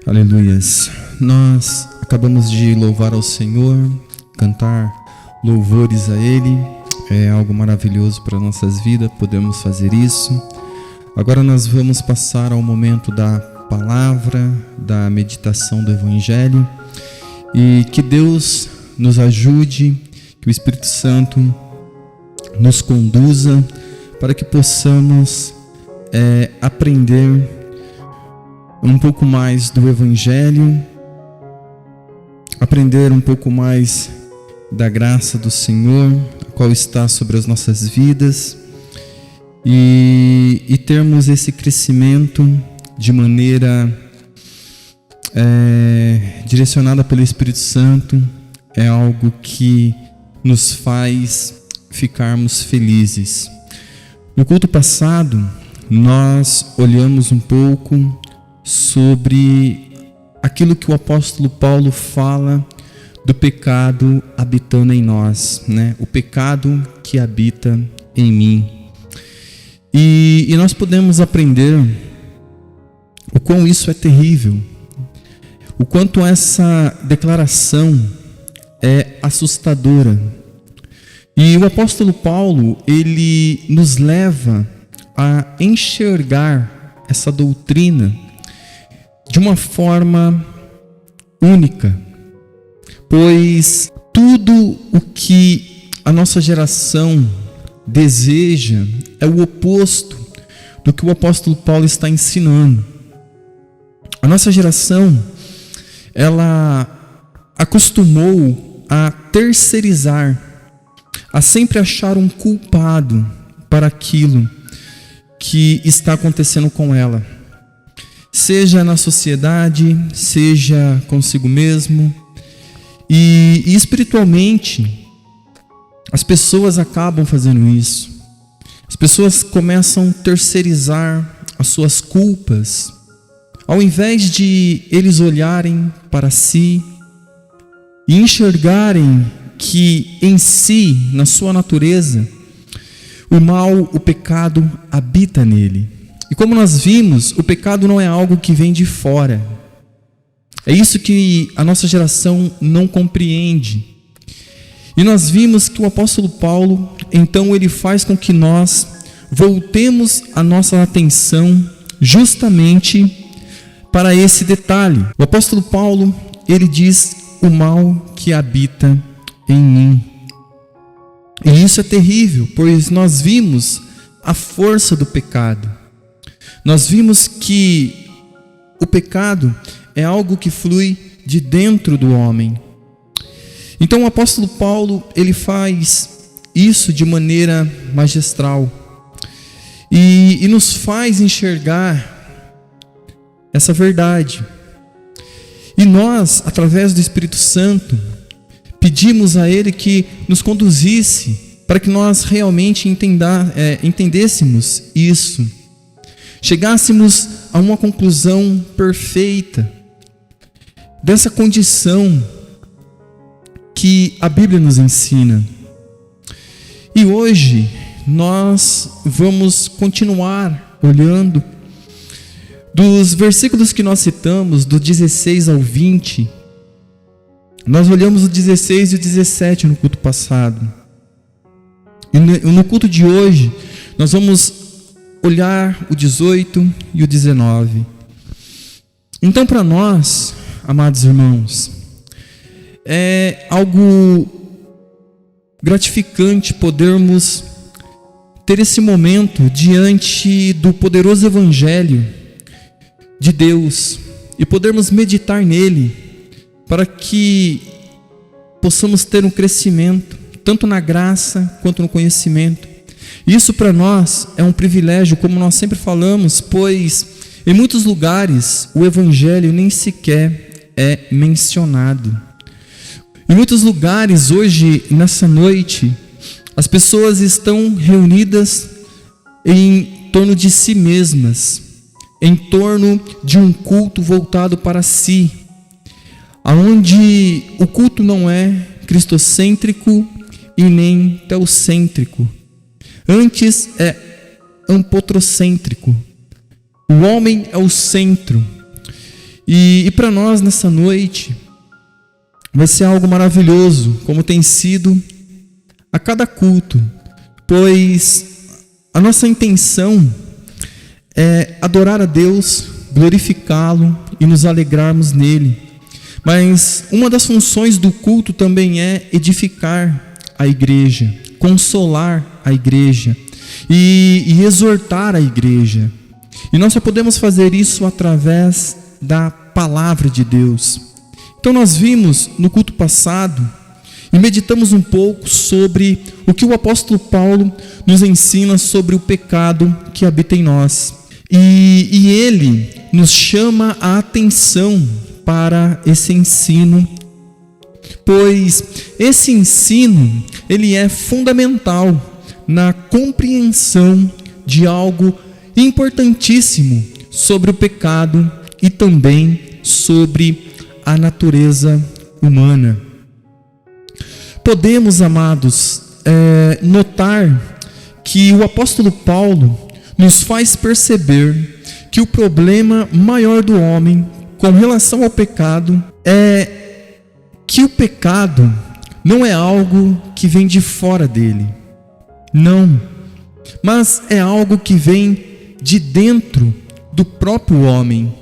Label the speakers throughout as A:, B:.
A: Aleluias. Nós acabamos de louvar ao Senhor, cantar louvores a Ele. É algo maravilhoso para nossas vidas, podemos fazer isso. Agora nós vamos passar ao momento da palavra, da meditação do Evangelho. E que Deus nos ajude, que o Espírito Santo nos conduza para que possamos aprender um pouco mais do Evangelho, aprender um pouco mais da graça do Senhor, a qual está sobre as nossas vidas, e termos esse crescimento de maneira direcionada pelo Espírito Santo. É algo que nos faz ficarmos felizes. No culto passado, nós olhamos um pouco sobre aquilo que o apóstolo Paulo fala do pecado habitando em nós, né? O pecado que habita em mim. E nós podemos aprender o quão isso é terrível, o quanto essa declaração é assustadora. E o apóstolo Paulo, ele nos leva a enxergar essa doutrina de uma forma única, pois tudo o que a nossa geração deseja é o oposto do que o apóstolo Paulo está ensinando. A nossa geração, ela acostumou a terceirizar, a sempre achar um culpado para aquilo que está acontecendo com ela. Seja na sociedade, seja consigo mesmo. E espiritualmente, as pessoas acabam fazendo isso. As pessoas começam a terceirizar as suas culpas, ao invés de eles olharem para si e enxergarem que em si, na sua natureza, o mal, o pecado habita nele. E como nós vimos, o pecado não é algo que vem de fora. É isso que a nossa geração não compreende. E nós vimos que o apóstolo Paulo, então, ele faz com que nós voltemos a nossa atenção justamente para esse detalhe. O apóstolo Paulo, ele diz o mal que habita em mim. E isso é terrível, pois nós vimos a força do pecado. Nós vimos que o pecado é algo que flui de dentro do homem. Então o apóstolo Paulo, ele faz isso de maneira magistral e nos faz enxergar essa verdade. E nós, através do Espírito Santo, pedimos a Ele que nos conduzisse para que nós realmente entendêssemos isso, chegássemos a uma conclusão perfeita dessa condição que a Bíblia nos ensina. E hoje nós vamos continuar olhando dos versículos que nós citamos, do 16 ao 20. Nós olhamos o 16 e o 17 no culto passado. E no culto de hoje, nós vamos olhar o 18 e o 19. Então, para nós, amados irmãos, é algo gratificante podermos ter esse momento diante do poderoso Evangelho de Deus e podermos meditar nele, para que possamos ter um crescimento, tanto na graça quanto no conhecimento. Isso para nós é um privilégio, como nós sempre falamos, pois em muitos lugares o Evangelho nem sequer é mencionado. Em muitos lugares hoje, nessa noite, as pessoas estão reunidas em torno de si mesmas, em torno de um culto voltado para si, onde o culto não é cristocêntrico e nem teocêntrico. Antes é antropotrocêntrico. O homem é o centro. E para nós nessa noite vai ser algo maravilhoso, como tem sido a cada culto, pois a nossa intenção é adorar a Deus, glorificá-lo e nos alegrarmos nele. Mas uma das funções do culto também é edificar a igreja, consolar a igreja e exortar a igreja. E nós só podemos fazer isso através da palavra de Deus. Então nós vimos no culto passado e meditamos um pouco sobre o que o apóstolo Paulo nos ensina sobre o pecado que habita em nós. E ele nos chama a atenção para esse ensino, pois esse ensino ele é fundamental na compreensão de algo importantíssimo sobre o pecado e também sobre a natureza humana. Podemos, amados, notar que o apóstolo Paulo nos faz perceber que o problema maior do homem com relação ao pecado é que o pecado não é algo que vem de fora dele, não, mas é algo que vem de dentro do próprio homem.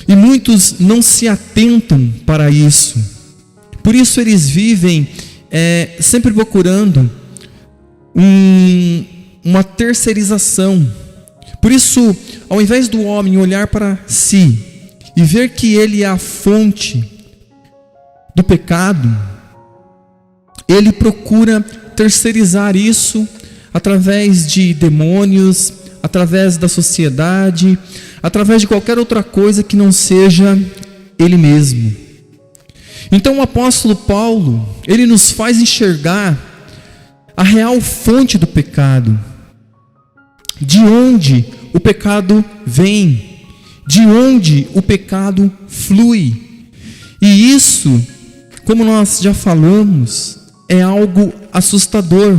A: E muitos não se atentam para isso. Por isso eles vivem sempre procurando uma terceirização. Por isso, ao invés do homem olhar para si e ver que ele é a fonte do pecado, ele procura terceirizar isso através de demônios, através da sociedade, através de qualquer outra coisa que não seja ele mesmo. Então o apóstolo Paulo, ele nos faz enxergar a real fonte do pecado, de onde o pecado vem, de onde o pecado flui. E isso, como nós já falamos, é algo assustador,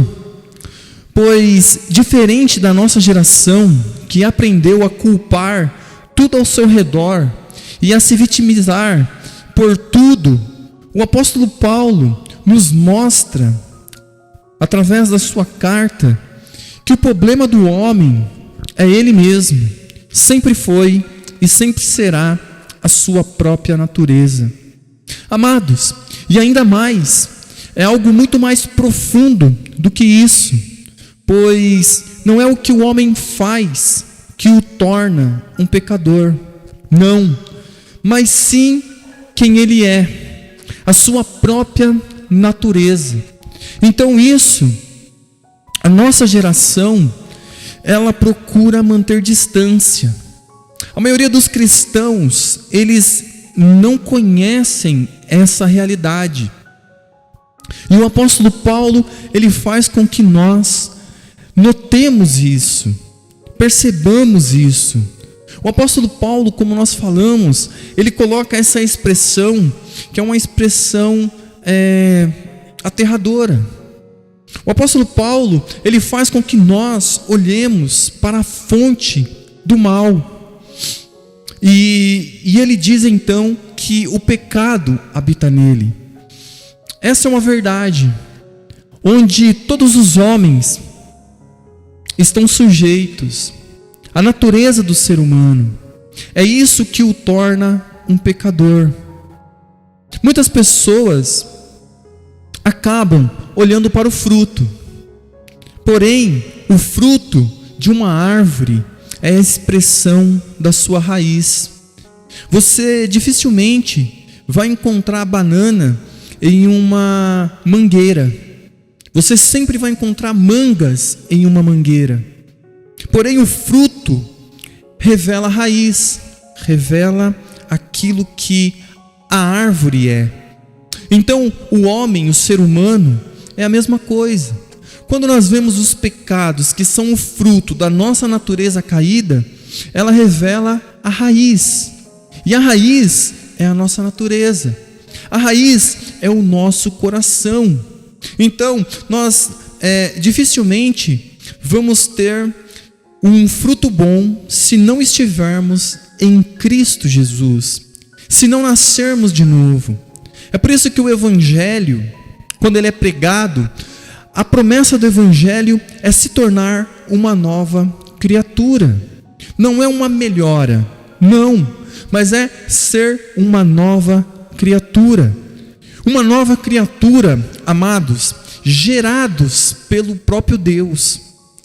A: pois diferente da nossa geração, que aprendeu a culpar tudo ao seu redor e a se vitimizar por tudo, o apóstolo Paulo nos mostra, através da sua carta, que o problema do homem é ele mesmo, sempre foi e sempre será a sua própria natureza. Amados, e ainda mais, é algo muito mais profundo do que isso, pois não é o que o homem faz que o torna um pecador, não, mas sim quem ele é, a sua própria natureza. Então isso, a nossa geração, ela procura manter distância. A maioria dos cristãos, eles não conhecem essa realidade. E o apóstolo Paulo, ele faz com que nós notemos isso, percebamos isso. O apóstolo Paulo, como nós falamos, ele coloca essa expressão, que é uma expressão aterradora. O apóstolo Paulo, ele faz com que nós olhemos para a fonte do mal. E ele diz então que o pecado habita nele. Essa é uma verdade, onde todos os homens estão sujeitos à natureza do ser humano. É isso que o torna um pecador. Muitas pessoas acabam olhando para o fruto, porém, o fruto de uma árvore é a expressão da sua raiz. Você dificilmente vai encontrar banana em uma mangueira. Você sempre vai encontrar mangas em uma mangueira. Porém, o fruto revela a raiz, revela aquilo que a árvore é. Então, o homem, o ser humano, é a mesma coisa. Quando nós vemos os pecados que são o fruto da nossa natureza caída, ela revela a raiz. E a raiz é a nossa natureza. A raiz é o nosso coração. Então, nós dificilmente vamos ter um fruto bom se não estivermos em Cristo Jesus, se não nascermos de novo. É por isso que o Evangelho, quando ele é pregado, a promessa do Evangelho é se tornar uma nova criatura. Não é uma melhora, não, mas é ser uma nova criatura. Uma nova criatura, amados, gerados pelo próprio Deus.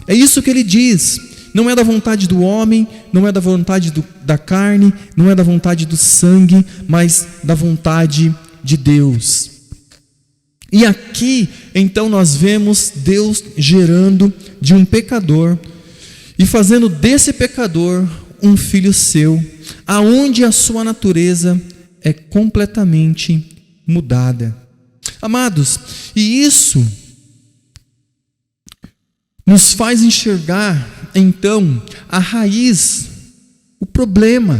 A: É isso que ele diz. Não é da vontade do homem, não é da vontade da carne, não é da vontade do sangue, mas da vontade de Deus. E aqui, então, nós vemos Deus gerando de um pecador e fazendo desse pecador um filho seu, aonde a sua natureza é completamente mudada. Amados, e isso nos faz enxergar, então, a raiz, o problema,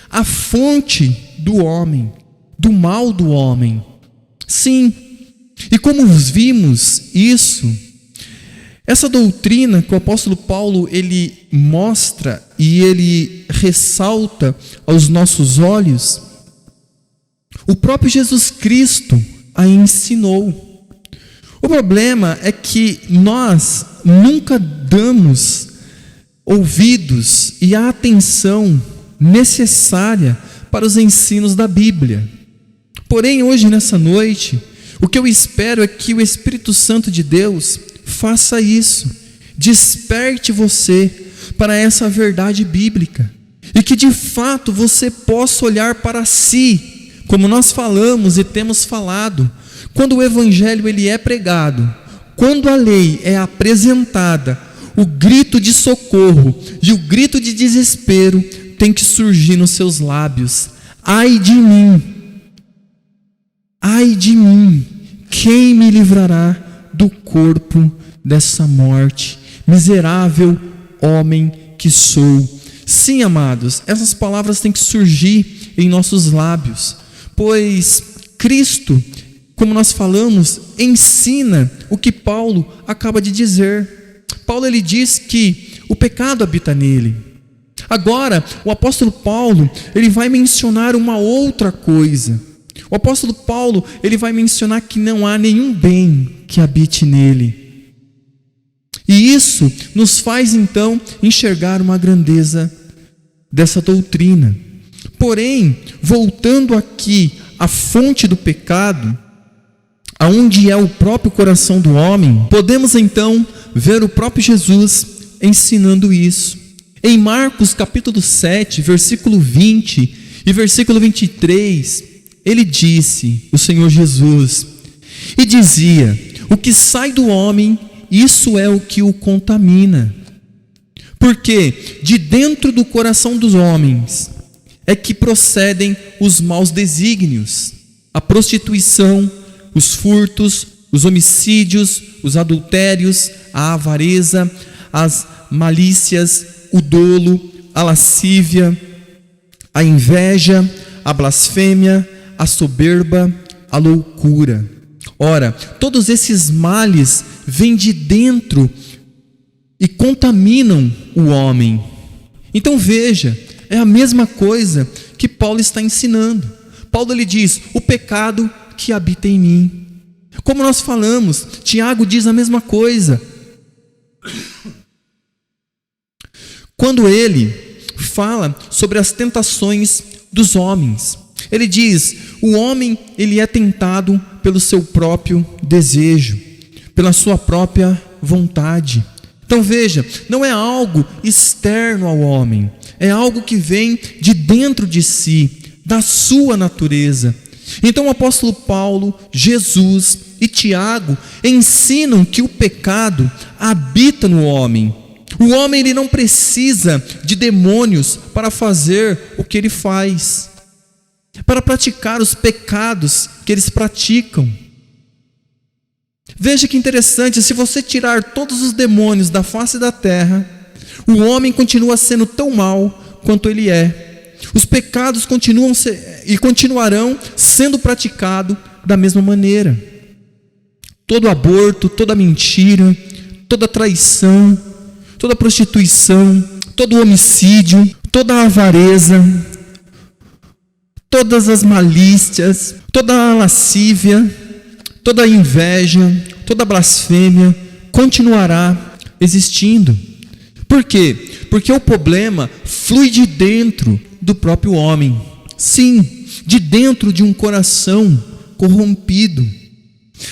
A: a fonte do homem, do mal do homem. Sim, e como vimos isso, essa doutrina que o apóstolo Paulo ele mostra e ele ressalta aos nossos olhos, o próprio Jesus Cristo a ensinou. O problema é que nós nunca damos ouvidos e a atenção necessária para os ensinos da Bíblia. Porém, hoje, nessa noite, o que eu espero é que o Espírito Santo de Deus faça isso, desperte você para essa verdade bíblica, e que de fato você possa olhar para si, como nós falamos e temos falado, quando o Evangelho ele é pregado, quando a lei é apresentada, o grito de socorro e o grito de desespero tem que surgir nos seus lábios. Ai de mim, quem me livrará do corpo dessa morte? Miserável homem que sou. Sim, amados, essas palavras têm que surgir em nossos lábios, pois Cristo, como nós falamos, ensina o que Paulo acaba de dizer. Paulo ele diz que o pecado habita nele. Agora, o apóstolo Paulo, ele vai mencionar uma outra coisa. O apóstolo Paulo, ele vai mencionar que não há nenhum bem que habite nele. E isso nos faz então enxergar uma grandeza dessa doutrina. Porém, voltando aqui à fonte do pecado, aonde é o próprio coração do homem, podemos então ver o próprio Jesus ensinando isso. Em Marcos capítulo 7, versículo 20 e versículo 23, ele disse, o Senhor Jesus, e dizia: o que sai do homem, isso é o que o contamina. Porque de dentro do coração dos homens é que procedem os maus desígnios, a prostituição, os furtos, os homicídios, os adultérios, a avareza, as malícias, o dolo, a lascívia, a inveja, a blasfêmia, a soberba, a loucura. Ora, todos esses males vêm de dentro e contaminam o homem. Então veja, é a mesma coisa que Paulo está ensinando. Paulo ele diz: o pecado que habita em mim. Como nós falamos, Tiago diz a mesma coisa. Quando ele fala sobre as tentações dos homens, ele diz: o homem ele é tentado pelo seu próprio desejo, pela sua própria vontade. Então veja, não é algo externo ao homem, é algo que vem de dentro de si, da sua natureza. Então o apóstolo Paulo, Jesus e Tiago ensinam que o pecado habita no homem. O homem ele não precisa de demônios para fazer o que ele faz, para praticar os pecados que eles praticam. Veja que interessante, se você tirar todos os demônios da face da terra, o homem continua sendo tão mau quanto ele é. Os pecados continuarão sendo praticados da mesma maneira. Todo aborto, toda mentira, toda traição, toda prostituição, todo homicídio, toda a avareza, todas as malícias, toda a lascívia, toda a inveja, toda a blasfêmia continuará existindo. Por quê? Porque o problema flui de dentro do próprio homem. Sim, de dentro de um coração corrompido.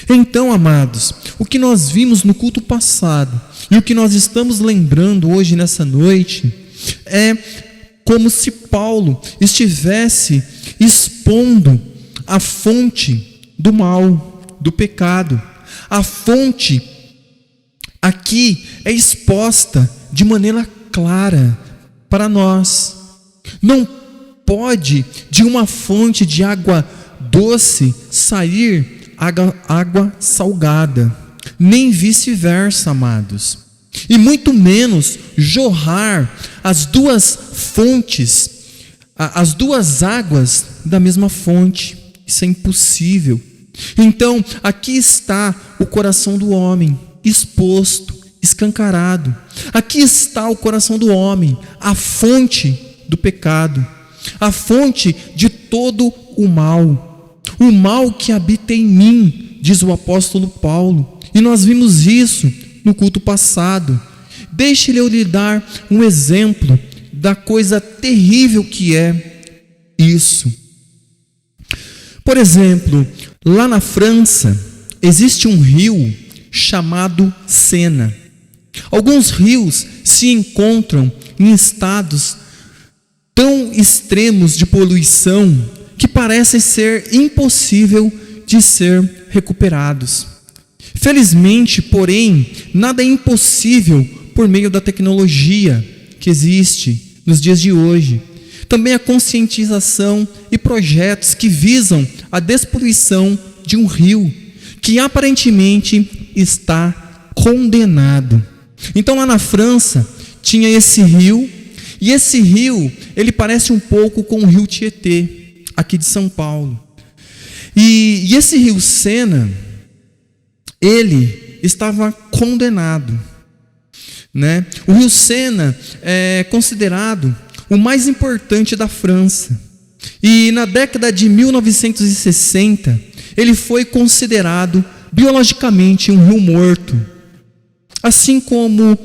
A: Então, amados, o que nós vimos no culto passado e o que nós estamos lembrando hoje nessa noite é como se Paulo estivesse expondo a fonte do mal, do pecado. A fonte aqui é exposta de maneira clara para nós. Não pode de uma fonte de água doce sair água salgada, nem vice-versa, amados. E muito menos jorrar as duas fontes, as duas águas da mesma fonte. Isso é impossível. Então, aqui está o coração do homem, exposto, escancarado. Aqui está o coração do homem, a fonte do pecado, a fonte de todo o mal que habita em mim, diz o apóstolo Paulo. E nós vimos isso no culto passado. Deixe-lhe eu lhe dar um exemplo da coisa terrível que é isso. Por exemplo, lá na França existe um rio chamado Sena. Alguns rios se encontram em estados tão extremos de poluição que parecem ser impossível de ser recuperados. Felizmente, porém, nada é impossível por meio da tecnologia que existe nos dias de hoje. Também a conscientização e projetos que visam a despoluição de um rio que aparentemente está condenado. Então lá na França tinha esse rio, e esse rio, ele parece um pouco com o rio Tietê, aqui de São Paulo. E esse rio Sena, ele estava condenado, né? O rio Sena é considerado o mais importante da França. E na década de 1960, ele foi considerado biologicamente um rio morto. Assim como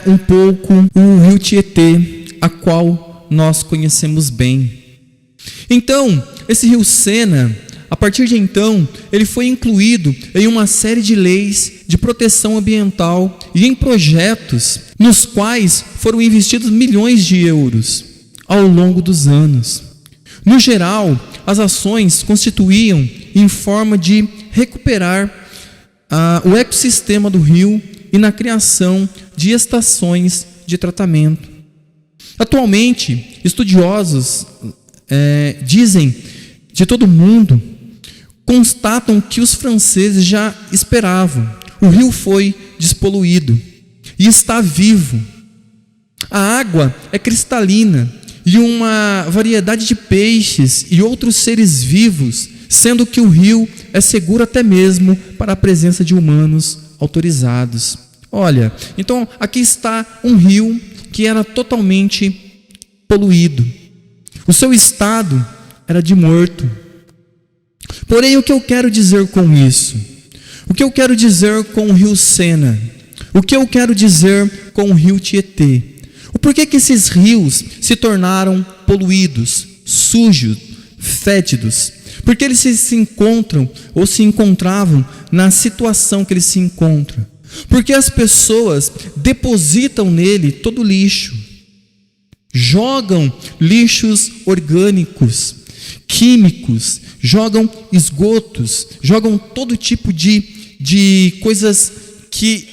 A: um pouco o rio Tietê, a qual nós conhecemos bem. Então, esse rio Sena, a partir de então, ele foi incluído em uma série de leis de proteção ambiental e em projetos nos quais foram investidos milhões de euros ao longo dos anos. No geral, as ações constituíam em forma de recuperar o ecossistema do rio e na criação de estações de tratamento. Atualmente, estudiosos dizem de todo o mundo, constatam que os franceses já esperavam. O rio foi despoluído e está vivo. A água é cristalina e uma variedade de peixes e outros seres vivos, sendo que o rio é seguro até mesmo para a presença de humanos autorizados. Olha, então aqui está um rio que era totalmente poluído. O seu estado era de morto. Porém, o que eu quero dizer com isso? O que eu quero dizer com o rio Sena? O que eu quero dizer com o rio Tietê? O porquê que esses rios se tornaram poluídos, sujos, fétidos? Porque eles se encontram ou se encontravam na situação que eles se encontram. Porque as pessoas depositam nele todo o lixo, jogam lixos orgânicos, químicos, jogam esgotos, jogam todo tipo de coisas que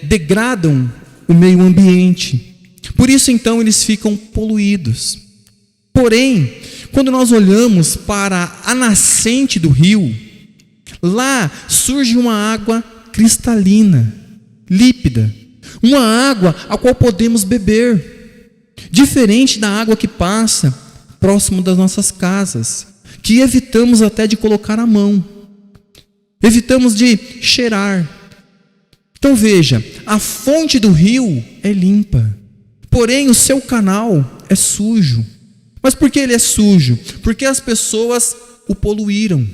A: degradam o meio ambiente. Por isso então eles ficam poluídos. Porém, quando nós olhamos para a nascente do rio, lá surge uma água cristalina, límpida, uma água a qual podemos beber, diferente da água que passa próximo das nossas casas, que evitamos até de colocar a mão, evitamos de cheirar. Então veja, a fonte do rio é limpa, porém o seu canal é sujo. Mas por que ele é sujo? Porque as pessoas o poluíram,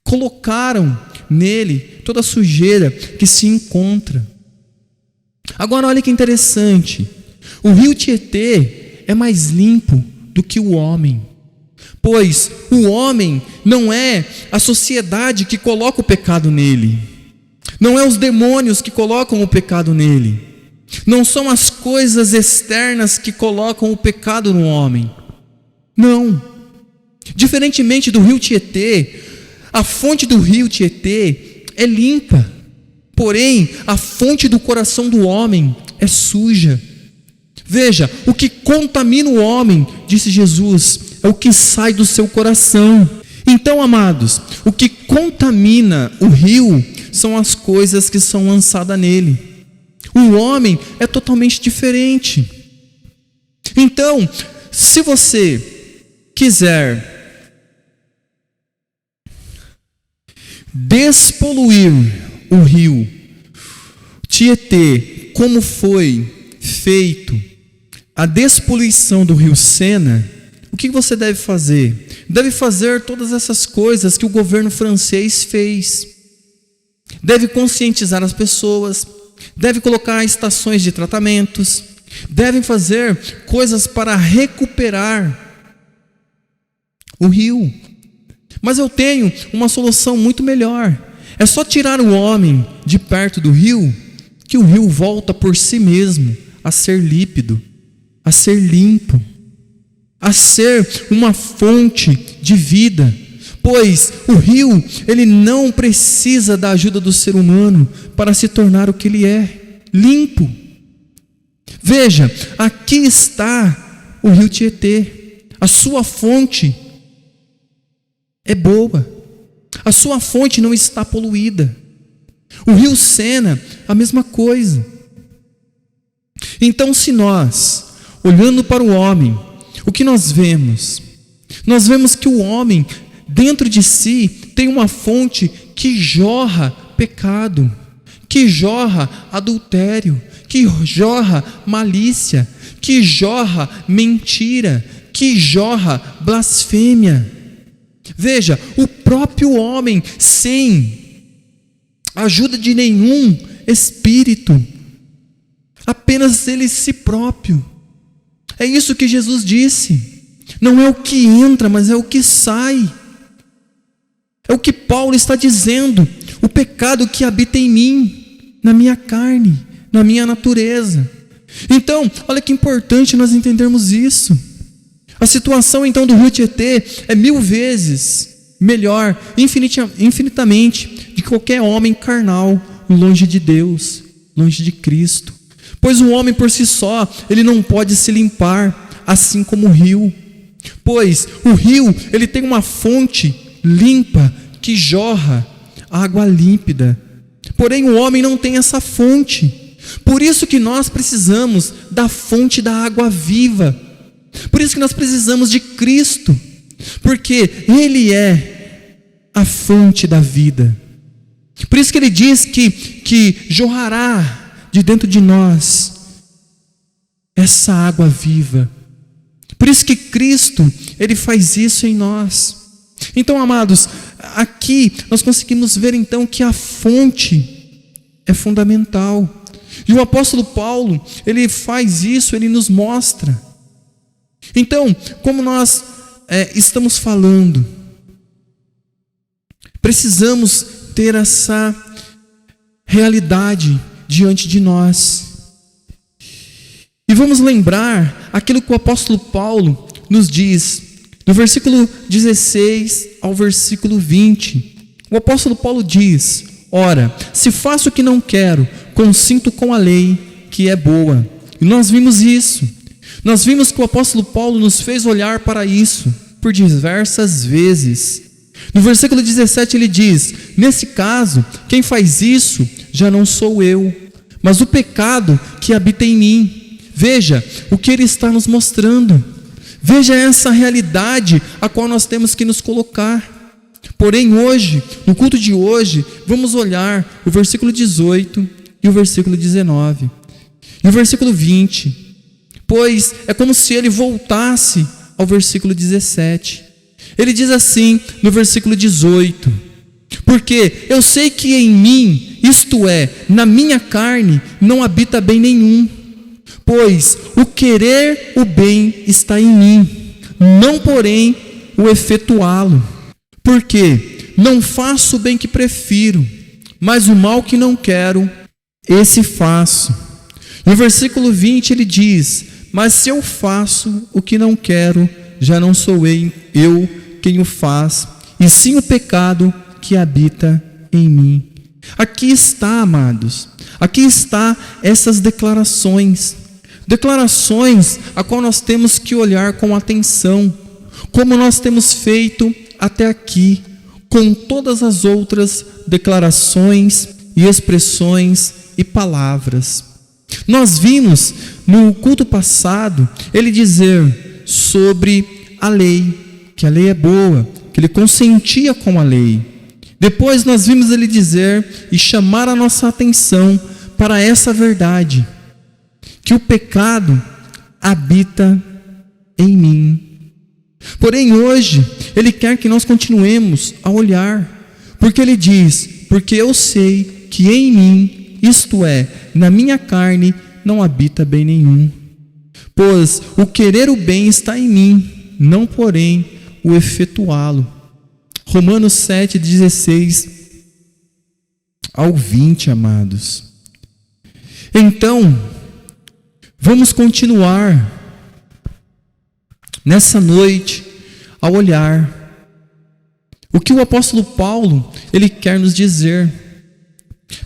A: colocaram nele toda a sujeira que se encontra. Agora olha que interessante, o rio Tietê é mais limpo do que o homem, pois o homem não é a sociedade que coloca o pecado nele, não é os demônios que colocam o pecado nele, não são as coisas externas que colocam o pecado no homem, não. Diferentemente do rio Tietê, a fonte do rio Tietê é limpa, porém a fonte do coração do homem é suja. Veja, o que contamina o homem, disse Jesus, é o que sai do seu coração. Então, amados, o que contamina o rio são as coisas que são lançadas nele. O homem é totalmente diferente. Então, se você quiser despoluir o rio Tietê, como foi feito a despoluição do rio Sena, o que você deve fazer? Deve fazer todas essas coisas que o governo francês fez. Deve conscientizar as pessoas, deve colocar estações de tratamentos, devem fazer coisas para recuperar o rio. Mas eu tenho uma solução muito melhor. É só tirar o homem de perto do rio, que o rio volta por si mesmo a ser límpido, a ser limpo, a ser uma fonte de vida. Pois o rio, ele não precisa da ajuda do ser humano para se tornar o que ele é, limpo. Veja, aqui está o rio Tietê, a sua fonte é boa, a sua fonte não está poluída. O rio Sena, a mesma coisa. Então, se nós, olhando para o homem, o que nós vemos? Nós vemos que o homem, dentro de si, tem uma fonte que jorra pecado, que jorra adultério, que jorra malícia, que jorra mentira, que jorra blasfêmia. Veja, o próprio homem, sem ajuda de nenhum espírito, apenas ele si próprio. É isso que Jesus disse. Não é o que entra, mas é o que sai. É o que Paulo está dizendo. O pecado que habita em mim, na minha carne, na minha natureza. Então, olha que importante nós entendermos isso. A situação então do rio Tietê é 1000 vezes melhor, infinitamente, de qualquer homem carnal, longe de Deus, longe de Cristo. Pois o homem por si só, ele não pode se limpar, assim como o rio. Pois o rio, ele tem uma fonte limpa, que jorra água límpida. Porém o homem não tem essa fonte. Por isso que nós precisamos da fonte da água viva. Por isso que nós precisamos de Cristo, porque Ele é a fonte da vida. Por isso que Ele diz que jorrará de dentro de nós essa água viva. Por isso que Cristo, Ele faz isso em nós. Então, amados, aqui nós conseguimos ver então que a fonte é fundamental. E o apóstolo Paulo, ele faz isso, ele nos mostra. Então, como nós estamos falando, precisamos ter essa realidade diante de nós. E vamos lembrar aquilo que o apóstolo Paulo nos diz, do versículo 16 ao versículo 20. O apóstolo Paulo diz: ora, se faço o que não quero, consinto com a lei, que é boa. E nós vimos isso. Nós vimos que o apóstolo Paulo nos fez olhar para isso por diversas vezes. No versículo 17 ele diz: nesse caso, quem faz isso já não sou eu, mas o pecado que habita em mim. Veja o que ele está nos mostrando. Veja essa realidade a qual nós temos que nos colocar. Porém hoje, no culto de hoje, vamos olhar o versículo 18 e o versículo 19. E o versículo 20, pois é como se ele voltasse ao versículo 17. Ele diz assim no versículo 18: porque eu sei que em mim, isto é, na minha carne, não habita bem nenhum, pois o querer o bem está em mim, não porém o efetuá-lo. Porque não faço o bem que prefiro, mas o mal que não quero, esse faço. No versículo 20 ele diz: mas se eu faço o que não quero, já não sou eu quem o faz, e sim o pecado que habita em mim. Aqui está, amados, aqui está essas declarações a qual nós temos que olhar com atenção, como nós temos feito até aqui, com todas as outras declarações e expressões e palavras. Nós vimos no culto passado ele dizer sobre a lei, que a lei é boa, que ele consentia com a lei. Depois nós vimos ele dizer e chamar a nossa atenção para essa verdade, que o pecado habita em mim. Porém hoje ele quer que nós continuemos a olhar, porque ele diz: porque eu sei que em mim, isto é, na minha carne, não habita bem nenhum, pois o querer o bem está em mim, não porém o efetuá-lo. Romanos 7, 16 ao 20, amados. Então, vamos continuar nessa noite a olhar o que o apóstolo Paulo ele quer nos dizer.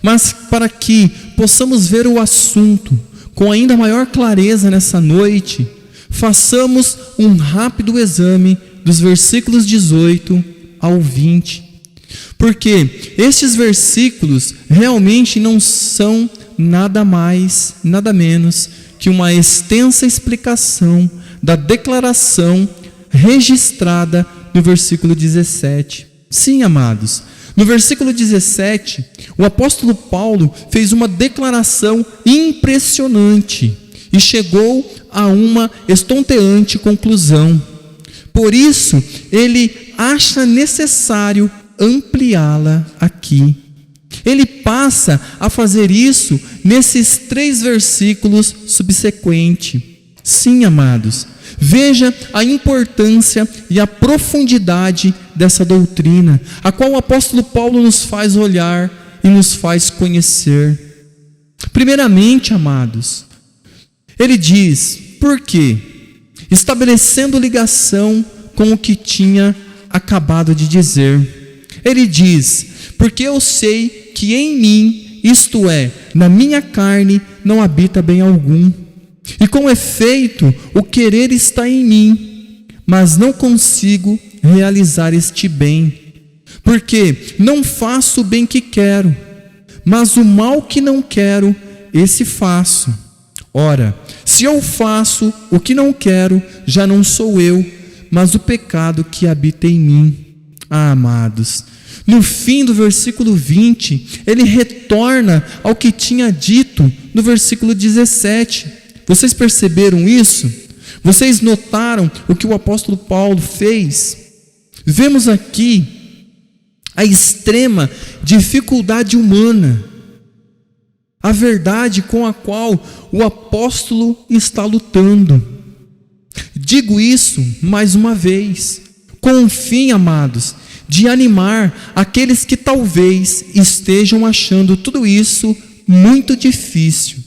A: Mas para que possamos ver o assunto com ainda maior clareza nessa noite, façamos um rápido exame dos versículos 18 ao 20. Porque estes versículos realmente não são nada mais, nada menos que uma extensa explicação da declaração registrada no versículo 17. Sim, amados, no versículo 17, o apóstolo Paulo fez uma declaração impressionante e chegou a uma estonteante conclusão. Por isso, ele acha necessário ampliá-la aqui. Ele passa a fazer isso nesses 3 versículos subsequentes. Sim, amados, veja a importância e a profundidade dessa doutrina, a qual o apóstolo Paulo nos faz olhar e nos faz conhecer. Primeiramente, amados, ele diz: por quê? Estabelecendo ligação com o que tinha acabado de dizer. Ele diz: porque eu sei que em mim, isto é, na minha carne, não habita bem algum. E com efeito, o querer está em mim, mas não consigo realizar este bem. Porque não faço o bem que quero, mas o mal que não quero, esse faço. Ora, se eu faço o que não quero, já não sou eu, mas o pecado que habita em mim. Ah, amados, no fim do versículo 20, ele retorna ao que tinha dito no versículo 17. Vocês perceberam isso? Vocês notaram o que o apóstolo Paulo fez? Vemos aqui a extrema dificuldade humana, a verdade com a qual o apóstolo está lutando. Digo isso mais uma vez, com o fim, amados, de animar aqueles que talvez estejam achando tudo isso muito difícil.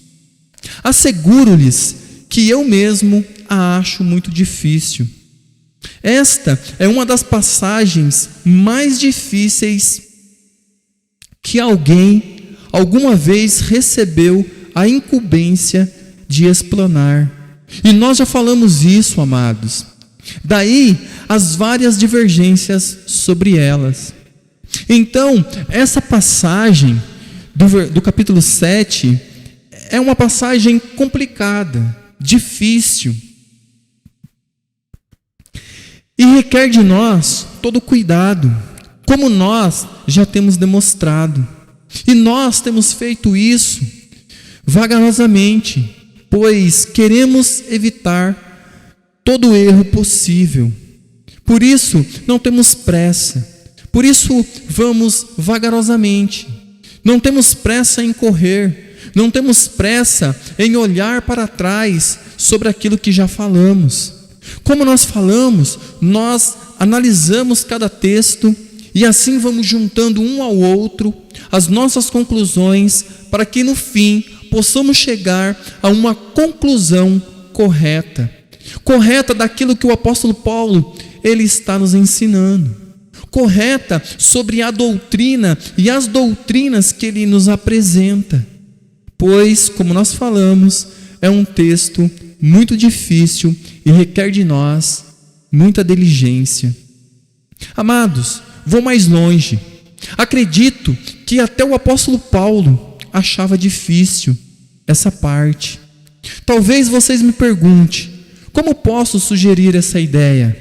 A: Asseguro-lhes que eu mesmo a acho muito difícil. Esta é uma das passagens mais difíceis que alguém alguma vez recebeu a incumbência de explanar. E nós já falamos isso, amados. Daí as várias divergências sobre elas. Então, essa passagem do capítulo 7 é uma passagem complicada, difícil, e requer de nós todo cuidado, como nós já temos demonstrado. E nós temos feito isso vagarosamente, pois queremos evitar todo erro possível. Por isso, não temos pressa. Por isso, vamos vagarosamente. Não temos pressa em correr. Não temos pressa em olhar para trás sobre aquilo que já falamos. Como nós falamos, nós analisamos cada texto e assim vamos juntando um ao outro as nossas conclusões para que no fim possamos chegar a uma conclusão correta. Correta daquilo que o apóstolo Paulo ele está nos ensinando. Correta sobre a doutrina e as doutrinas que ele nos apresenta. Pois, como nós falamos, é um texto muito difícil e requer de nós muita diligência. Amados, vou mais longe. Acredito que até o apóstolo Paulo achava difícil essa parte. Talvez vocês me perguntem, como posso sugerir essa ideia?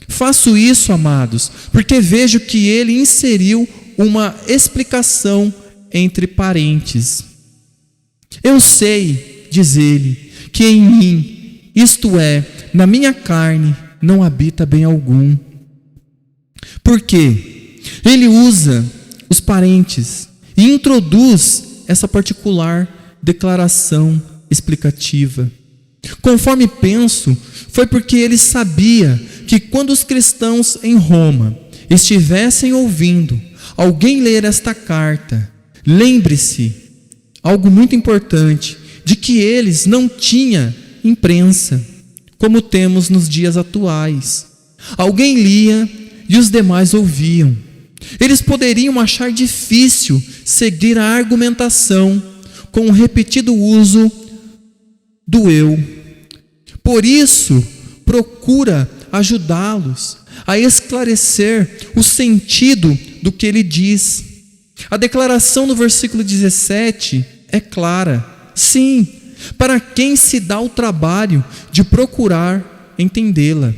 A: Faço isso, amados, porque vejo que ele inseriu uma explicação entre parênteses. Eu sei, diz ele, que em mim, isto é, na minha carne, não habita bem algum. Por quê? Ele usa os parênteses e introduz essa particular declaração explicativa. Conforme penso, foi porque ele sabia que quando os cristãos em Roma estivessem ouvindo alguém ler esta carta, lembre-se, algo muito importante, de que eles não tinham imprensa, como temos nos dias atuais. Alguém lia e os demais ouviam. Eles poderiam achar difícil seguir a argumentação com o repetido uso do eu. Por isso, procura ajudá-los a esclarecer o sentido do que ele diz. A declaração no versículo 17 é clara. Sim, para quem se dá o trabalho de procurar entendê-la.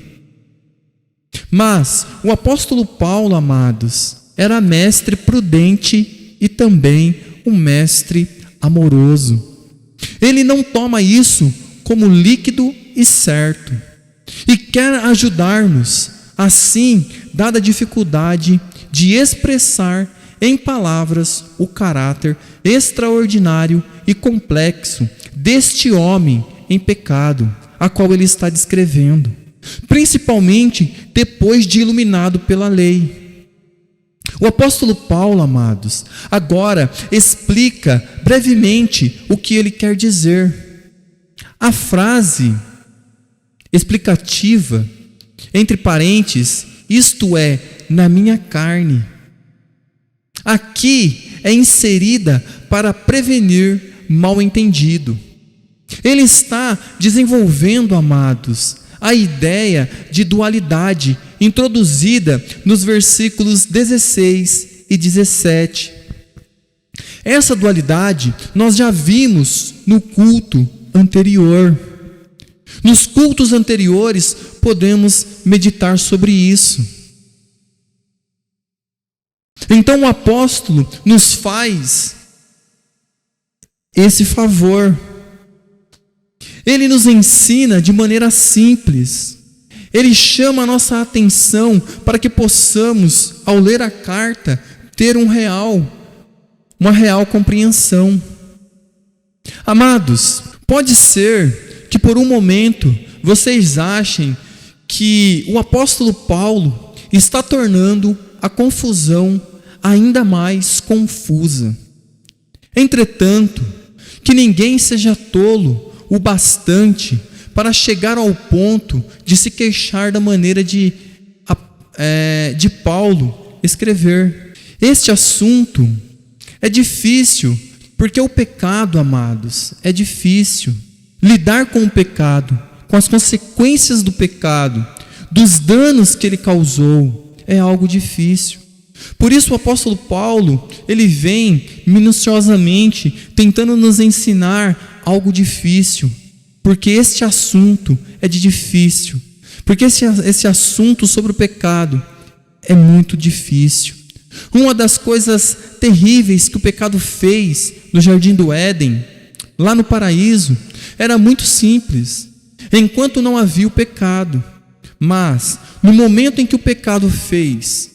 A: Mas o apóstolo Paulo, amados, era mestre prudente e também um mestre amoroso. Ele não toma isso como líquido e certo, e quer ajudar-nos, assim, dada a dificuldade de expressar em palavras o caráter extraordinário e complexo deste homem em pecado, a qual ele está descrevendo, principalmente depois de iluminado pela lei. O apóstolo Paulo, amados, agora explica brevemente o que ele quer dizer. A frase explicativa, entre parênteses, isto é, na minha carne, aqui é inserida para prevenir mal-entendido. Ele está desenvolvendo, amados, a ideia de dualidade introduzida nos versículos 16 e 17. Essa dualidade nós já vimos no culto anterior. Nos cultos anteriores podemos meditar sobre isso. Então o apóstolo nos faz esse favor. Ele nos ensina de maneira simples. Ele chama a nossa atenção para que possamos, ao ler a carta, ter uma real compreensão. Amados, pode ser que por um momento vocês achem que o apóstolo Paulo está tornando a confusão ainda mais confusa. Entretanto, que ninguém seja tolo o bastante para chegar ao ponto de se queixar da maneira de Paulo escrever. Este assunto é difícil, porque o pecado, amados, é difícil. Lidar com o pecado, com as consequências do pecado, dos danos que ele causou, é algo difícil. Por isso o apóstolo Paulo, ele vem minuciosamente tentando nos ensinar algo difícil, porque este assunto é difícil, porque esse assunto sobre o pecado é muito difícil. Uma das coisas terríveis que o pecado fez no Jardim do Éden lá no paraíso, era muito simples, enquanto não havia o pecado. Mas, no momento em que o pecado fez,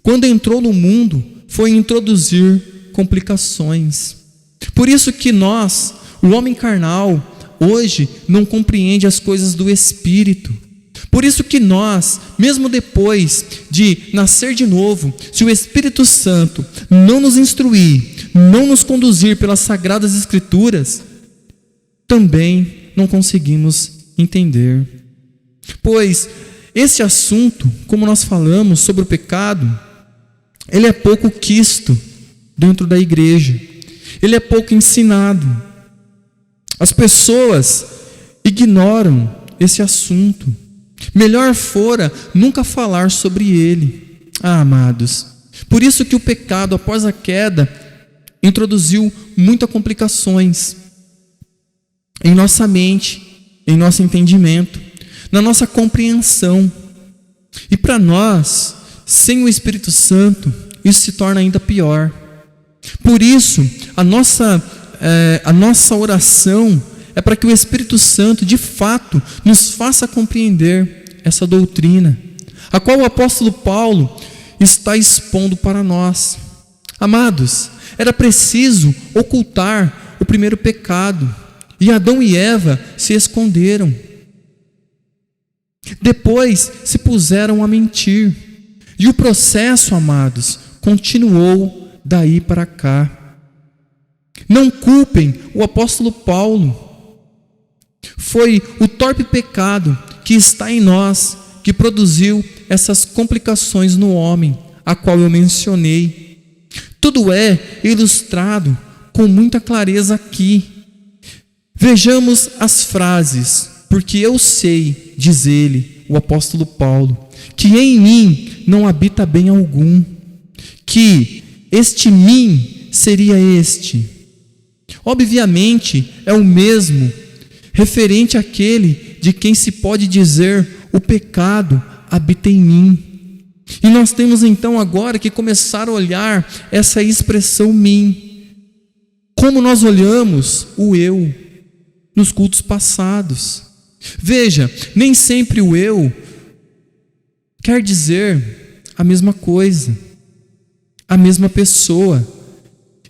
A: quando entrou no mundo, foi introduzir complicações. Por isso que nós, o homem carnal, hoje não compreende as coisas do Espírito. Por isso que nós, mesmo depois de nascer de novo, se o Espírito Santo não nos instruir, não nos conduzir pelas Sagradas Escrituras, também não conseguimos entender. Pois esse assunto, como nós falamos sobre o pecado, ele é pouco quisto dentro da igreja, ele é pouco ensinado. As pessoas ignoram esse assunto. Melhor fora nunca falar sobre ele. Amados, por isso que o pecado, após a queda, introduziu muitas complicações em nossa mente, em nosso entendimento, na nossa compreensão. E para nós, sem o Espírito Santo, isso se torna ainda pior. Por isso, a nossa oração é para que o Espírito Santo, de fato, nos faça compreender essa doutrina, a qual o apóstolo Paulo está expondo para nós. Amados, era preciso ocultar o primeiro pecado, e Adão e Eva se esconderam. Depois se puseram a mentir, e o processo, amados, continuou daí para cá. Não culpem o apóstolo Paulo. Foi o torpe pecado que está em nós que produziu essas complicações no homem, a qual eu mencionei. Tudo é ilustrado com muita clareza aqui. Vejamos as frases, porque eu sei, diz ele, o apóstolo Paulo, que em mim não habita bem algum, que este mim seria este. Obviamente é o mesmo, referente àquele de quem se pode dizer: o pecado habita em mim. E nós temos então agora que começar a olhar essa expressão mim, como nós olhamos o eu nos cultos passados. Veja, nem sempre o eu quer dizer a mesma coisa, a mesma pessoa.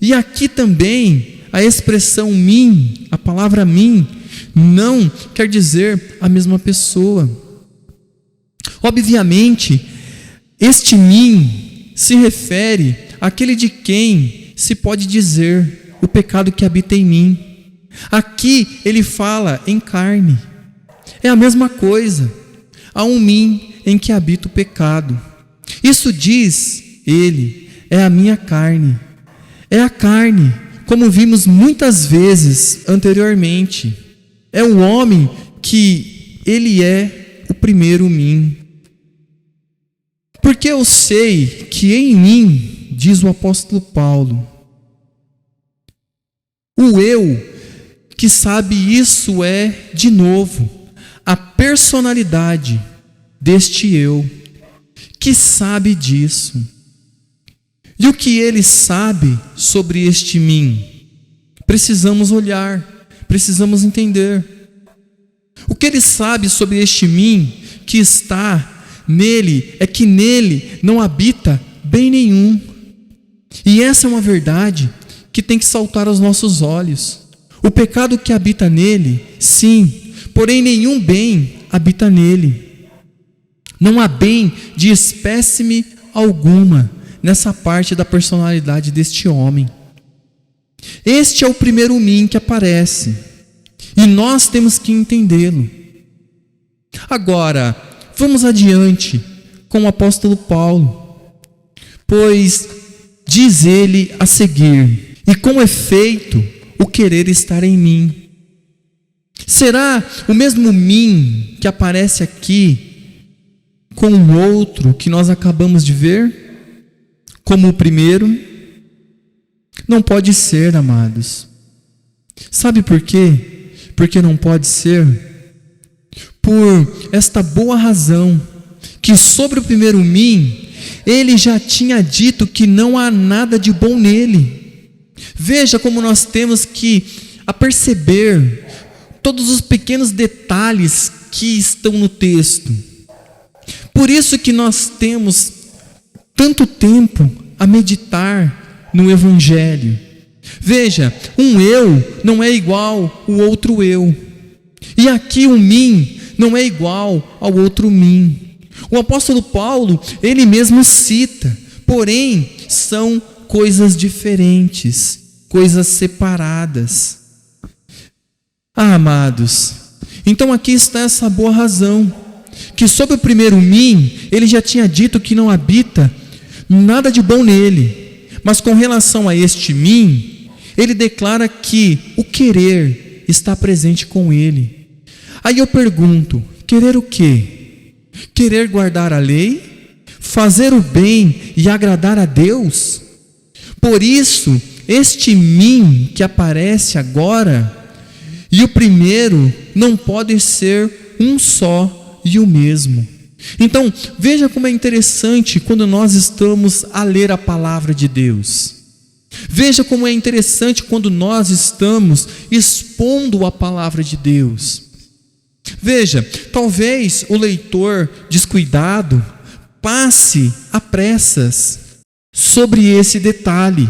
A: E aqui também a expressão mim, a palavra mim, não quer dizer a mesma pessoa. Obviamente, este mim se refere àquele de quem se pode dizer o pecado que habita em mim. Aqui ele fala em carne. É a mesma coisa. Há um mim em que habita o pecado. Isso diz ele, é a minha carne. É a carne, como vimos muitas vezes anteriormente. É o homem que ele é o primeiro mim. Porque eu sei que em mim, diz o apóstolo Paulo, o eu que sabe isso é, de novo, a personalidade deste eu, que sabe disso. E o que ele sabe sobre este mim? Precisamos olhar, precisamos entender. O que ele sabe sobre este mim que está nele é que nele não habita bem nenhum. E essa é uma verdade que tem que saltar aos nossos olhos. O pecado que habita nele, sim, porém nenhum bem habita nele. Não há bem de espécime alguma nessa parte da personalidade deste homem. Este é o primeiro mim que aparece, e nós temos que entendê-lo. Agora, vamos adiante com o apóstolo Paulo, pois diz ele a seguir: e com efeito, o querer estar em mim. Será o mesmo mim que aparece aqui com o outro que nós acabamos de ver? Como o primeiro? Não pode ser, amados. Sabe por quê? Porque não pode ser? Por esta boa razão, que sobre o primeiro mim, ele já tinha dito que não há nada de bom nele. Veja como nós temos que a perceber todos os pequenos detalhes que estão no texto. Por isso que nós temos tanto tempo a meditar no Evangelho. Veja, um eu não é igual ao outro eu. E aqui o mim não é igual ao outro mim. O apóstolo Paulo, ele mesmo cita, porém, são coisas diferentes, coisas separadas. Amados, então aqui está essa boa razão, que sobre o primeiro mim, ele já tinha dito que não habita nada de bom nele, mas com relação a este mim, ele declara que o querer está presente com ele. Aí eu pergunto, querer o quê? Querer guardar a lei? Fazer o bem e agradar a Deus? Por isso, este mim que aparece agora e o primeiro não podem ser um só e o mesmo. Então, veja como é interessante quando nós estamos a ler a palavra de Deus. Veja como é interessante quando nós estamos expondo a palavra de Deus. Veja, talvez o leitor descuidado passe a pressas sobre esse detalhe.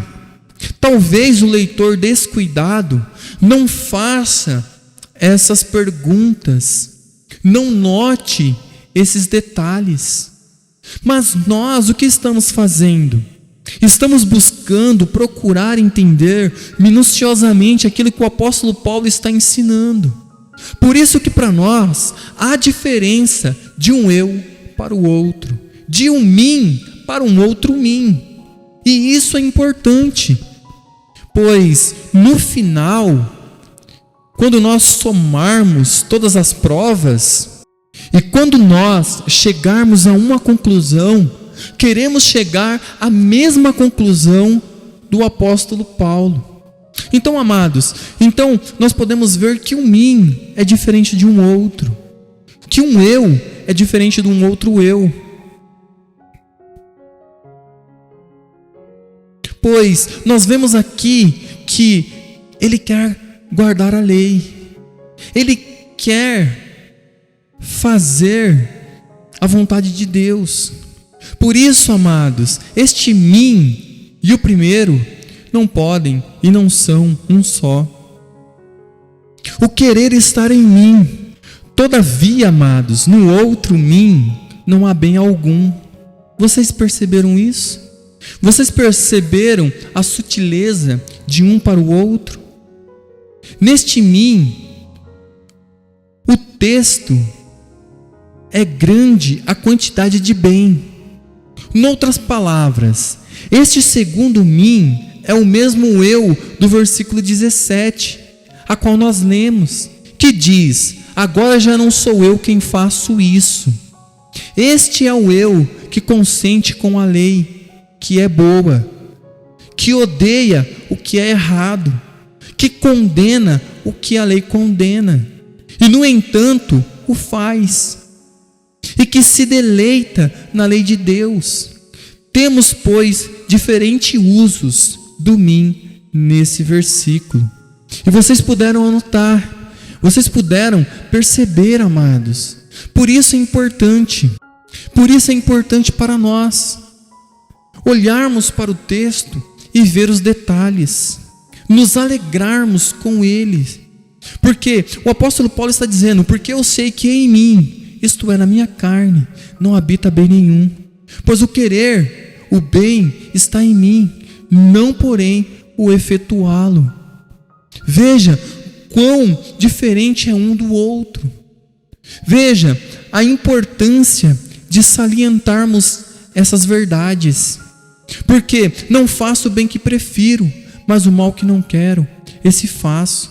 A: Talvez o leitor descuidado não faça essas perguntas, não note esses detalhes. Mas nós, o que estamos fazendo? Estamos buscando procurar entender minuciosamente aquilo que o apóstolo Paulo está ensinando. Por isso que para nós há diferença de um eu para o outro, de um mim para um outro mim. E isso é importante, pois no final, quando nós somarmos todas as provas, e quando nós chegarmos a uma conclusão, queremos chegar à mesma conclusão do apóstolo Paulo. Então, amados, nós podemos ver que um mim é diferente de um outro, que um eu é diferente de um outro eu. Pois nós vemos aqui que ele quer guardar a lei, ele quer fazer a vontade de Deus. Por isso, amados, este mim e o primeiro não podem e não são um só. O querer estar em mim, todavia, amados, no outro mim não há bem algum. Vocês perceberam isso? Vocês perceberam a sutileza de um para o outro? Neste mim, o texto é grande a quantidade de bem. Noutras palavras, este segundo mim é o mesmo eu do versículo 17, a qual nós lemos, que diz: agora já não sou eu quem faço isso. Este é o eu que consente com a lei, que é boa, que odeia o que é errado, que condena o que a lei condena, e no entanto o faz, e que se deleita na lei de Deus. Temos, pois, diferentes usos do mim nesse versículo. E vocês puderam anotar, vocês puderam perceber, amados. Por isso é importante para nós olharmos para o texto e ver os detalhes, nos alegrarmos com ele. Porque o apóstolo Paulo está dizendo: porque eu sei que em mim, isto é, na minha carne, não habita bem nenhum. Pois o querer, o bem, está em mim, não porém o efetuá-lo. Veja quão diferente é um do outro. Veja a importância de salientarmos essas verdades. Porque não faço o bem que prefiro, mas o mal que não quero, esse faço.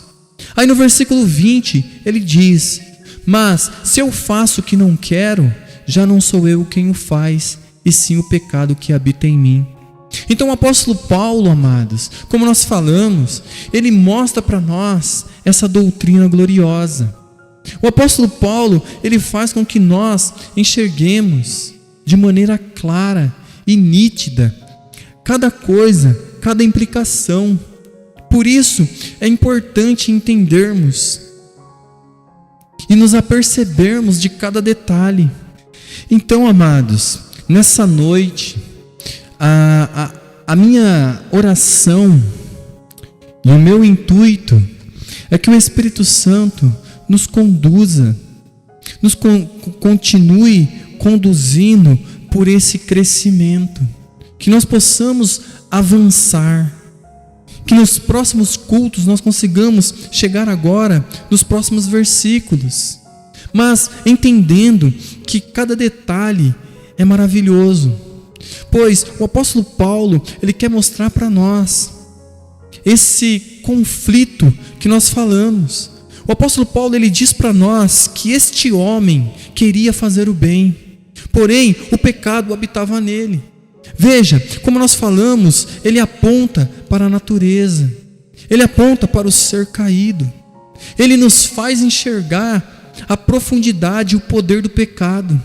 A: Aí no versículo 20 ele diz: mas se eu faço o que não quero, já não sou eu quem o faz, e sim o pecado que habita em mim. Então o apóstolo Paulo, amados, como nós falamos, ele mostra para nós essa doutrina gloriosa. O apóstolo Paulo, ele faz com que nós enxerguemos de maneira clara e nítida cada coisa, cada implicação. Por isso, é importante entendermos e nos apercebermos de cada detalhe. Então, amados, nessa noite, a minha oração e o meu intuito é que o Espírito Santo nos conduza, continue conduzindo por esse crescimento, que nós possamos avançar, que nos próximos cultos nós consigamos chegar agora nos próximos versículos, mas entendendo que cada detalhe é maravilhoso, pois o apóstolo Paulo, ele quer mostrar para nós esse conflito que nós falamos. O apóstolo Paulo, ele diz para nós que este homem queria fazer o bem, porém o pecado habitava nele. Veja, como nós falamos, ele aponta para a natureza, ele aponta para o ser caído, ele nos faz enxergar a profundidade e o poder do pecado.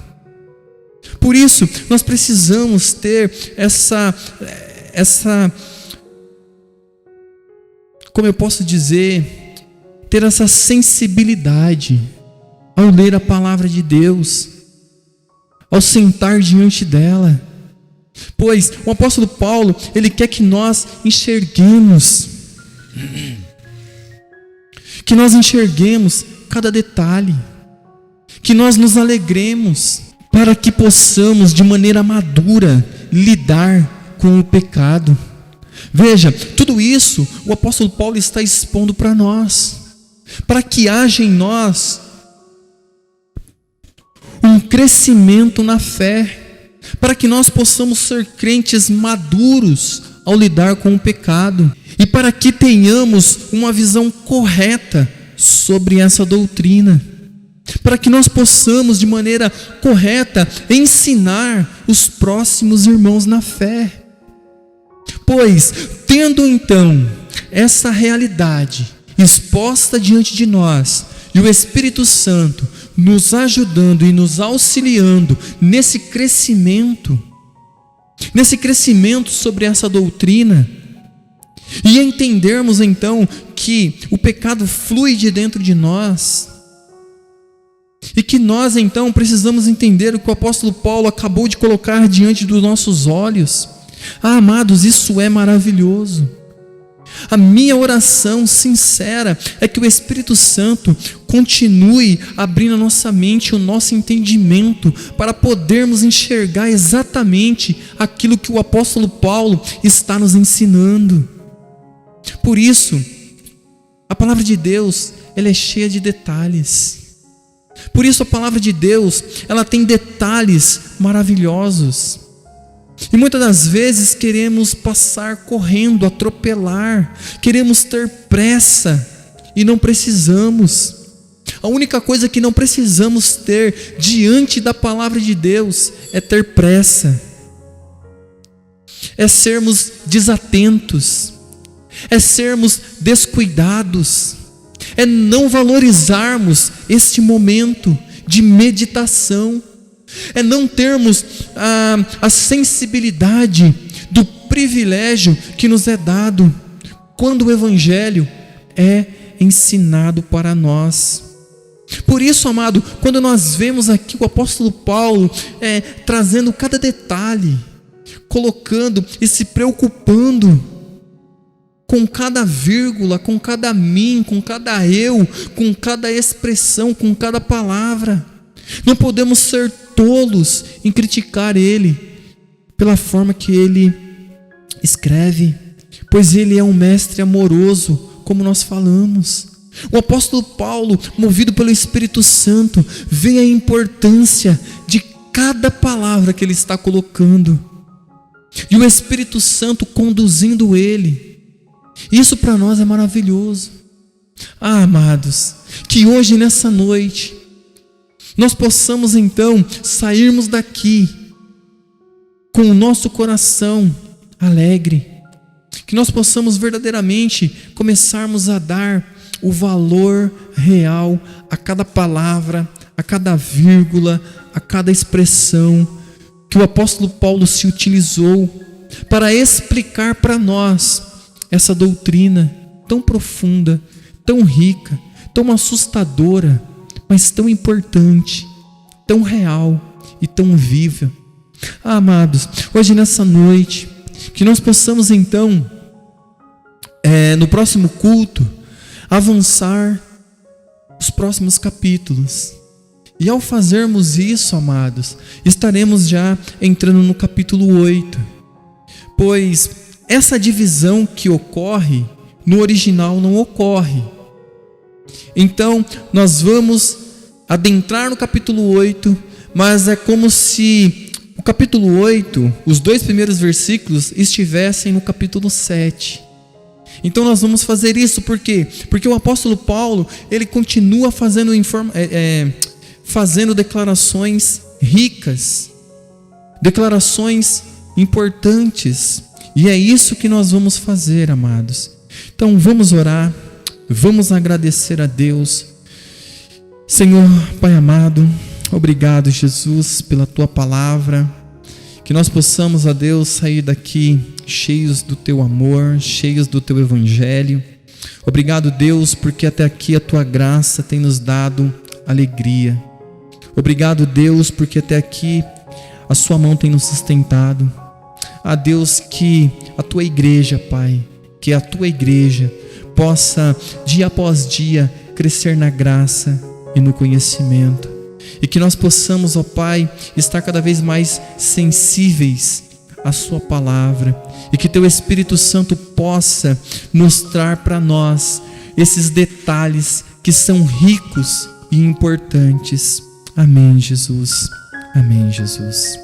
A: Por isso, nós precisamos ter essa, como eu posso dizer, ter essa sensibilidade ao ler a palavra de Deus, ao sentar diante dela. Pois o apóstolo Paulo, ele quer que nós enxerguemos cada detalhe, que nós nos alegremos, para que possamos de maneira madura lidar com o pecado. Veja, tudo isso o apóstolo Paulo está expondo para nós, para que haja em nós um crescimento na fé, para que nós possamos ser crentes maduros ao lidar com o pecado, e para que tenhamos uma visão correta sobre essa doutrina, para que nós possamos de maneira correta ensinar os próximos irmãos na fé. Pois, tendo então essa realidade exposta diante de nós, e o Espírito Santo nos ajudando e nos auxiliando nesse crescimento sobre essa doutrina, e entendermos então que o pecado flui de dentro de nós, e que nós então precisamos entender o que o apóstolo Paulo acabou de colocar diante dos nossos olhos. Amados, isso é maravilhoso. A minha oração sincera é que o Espírito Santo continue abrindo a nossa mente, o nosso entendimento, para podermos enxergar exatamente aquilo que o apóstolo Paulo está nos ensinando. Por isso, a palavra de Deus, ela é cheia de detalhes. Por isso a palavra de Deus, ela tem detalhes maravilhosos. E muitas das vezes queremos passar correndo, atropelar, queremos ter pressa e não precisamos. A única coisa que não precisamos ter diante da palavra de Deus é ter pressa, é sermos desatentos, é sermos descuidados, é não valorizarmos este momento de meditação, é não termos a sensibilidade do privilégio que nos é dado quando o Evangelho é ensinado para nós. Por isso, amado, quando nós vemos aqui o apóstolo Paulo trazendo cada detalhe, colocando e se preocupando com cada vírgula, com cada mim, com cada eu, com cada expressão, com cada palavra, não podemos ser tolos em criticar ele pela forma que ele escreve, pois ele é um mestre amoroso, como nós falamos. O apóstolo Paulo, movido pelo Espírito Santo, vê a importância de cada palavra que ele está colocando, e o Espírito Santo conduzindo ele. Isso para nós é maravilhoso. Amados, que hoje nessa noite nós possamos então sairmos daqui com o nosso coração alegre, que nós possamos verdadeiramente começarmos a dar o valor real a cada palavra, a cada vírgula, a cada expressão que o apóstolo Paulo se utilizou para explicar para nós essa doutrina tão profunda, tão rica, tão assustadora, mas tão importante, tão real e tão viva. Amados, hoje nessa noite, que nós possamos então, no próximo culto, avançar os próximos capítulos. E ao fazermos isso, amados, estaremos já entrando no capítulo 8. Pois essa divisão que ocorre, no original não ocorre. Então, nós vamos adentrar no capítulo 8, mas é como se o capítulo 8, os 2 primeiros versículos, estivessem no capítulo 7. Então nós vamos fazer isso, por quê? Porque o apóstolo Paulo, ele continua fazendo declarações ricas, declarações importantes, e é isso que nós vamos fazer, amados. Então vamos orar, vamos agradecer a Deus. Senhor, Pai amado, obrigado, Jesus, pela Tua palavra, que nós possamos, ó Deus, sair daqui cheios do Teu amor, cheios do Teu Evangelho. Obrigado, Deus, porque até aqui a Tua graça tem nos dado alegria. Obrigado, Deus, porque até aqui a Sua mão tem nos sustentado. Deus, que a Tua igreja, Pai, que a Tua igreja possa, dia após dia, crescer na graça e no conhecimento. E que nós possamos, ó Pai, estar cada vez mais sensíveis à Sua palavra. E que Teu Espírito Santo possa mostrar para nós esses detalhes que são ricos e importantes. Amém, Jesus. Amém, Jesus.